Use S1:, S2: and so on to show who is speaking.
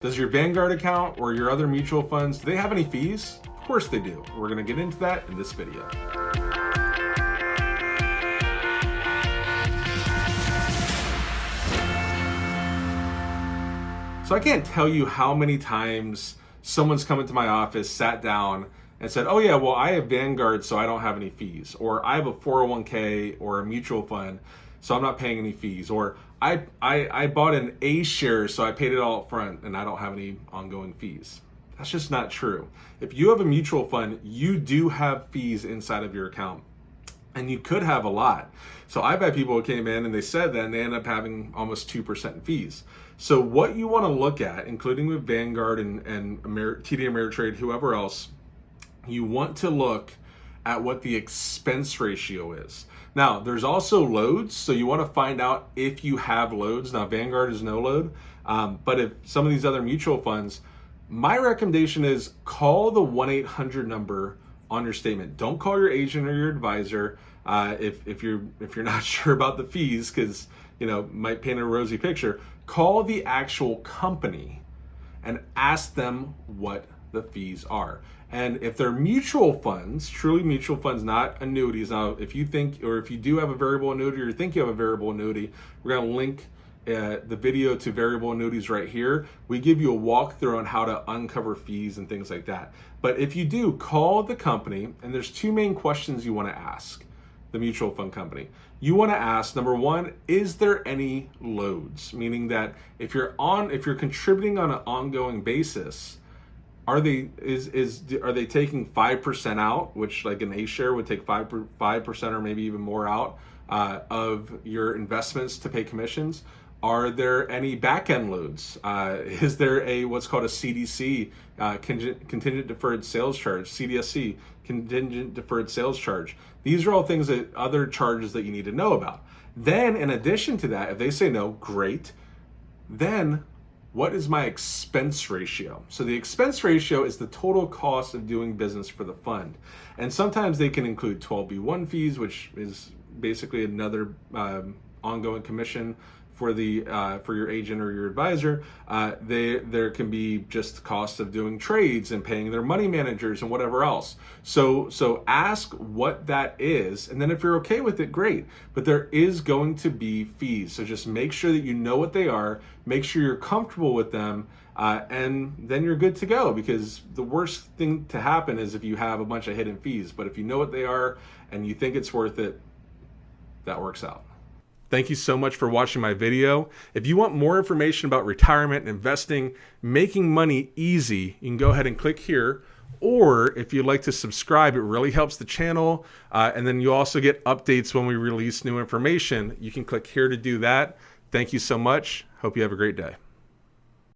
S1: Does your Vanguard account or your other mutual funds, do they have any fees? Of course they do. We're going to get into that in this video. So I can't tell you how many times someone's come into my office, sat down and said, oh yeah, well I have Vanguard so I don't have any fees. Or I have a 401k or a mutual fund so I'm not paying any fees. Or I bought an A share so I paid it all up front and I don't have any ongoing fees. That's just not true. If you have a mutual fund, you do have fees inside of your account. And you could have a lot. So I've had people who came in and they said that and they end up having almost 2% in fees. So what you want to look at, including with Vanguard and TD Ameritrade, whoever else, you want to look at what the expense ratio is. Now, there's also loads, so you want to find out if you have loads. Now, Vanguard is no load, but if some of these other mutual funds, my recommendation is call the 1-800 number on your statement. Don't call your agent or your advisor if you're not sure about the fees, because might paint a rosy picture. Call the actual company and ask them what the fees are. And if they're mutual funds, truly mutual funds, not annuities. Now, if you think, or if you do have a variable annuity or think you have a variable annuity, we're going to link the video to variable annuities right here. We give you a walkthrough on how to uncover fees and things like that. But if you do, call the company, and there's two main questions you want to ask the mutual fund company. You want to ask, number one, is there any loads? Meaning that if you're contributing on an ongoing basis, are they taking 5% out, which like an A share would take 5% or maybe even more out of your investments to pay commissions? Are there any back-end loads? Is there what's called a CDC, contingent deferred sales charge, CDSC, contingent deferred sales charge? These are all things that other charges that you need to know about. Then in addition to that, if they say no, great. Then what is my expense ratio? So the expense ratio is the total cost of doing business for the fund. And sometimes they can include 12B1 fees, which is basically another ongoing commission for your agent or your advisor. There can be just the cost of doing trades and paying their money managers and whatever else. So ask what that is, and then if you're okay with it, great. But there is going to be fees, so just make sure that you know what they are, make sure you're comfortable with them, and then you're good to go. Because the worst thing to happen is if you have a bunch of hidden fees. But if you know what they are and you think it's worth it, that works out. Thank you so much for watching my video. If you want more information about retirement, investing, making money easy, you can go ahead and click here. Or if you'd like to subscribe, it really helps the channel. And then you also get updates when we release new information. You can click here to do that. Thank you so much. Hope you have a great day.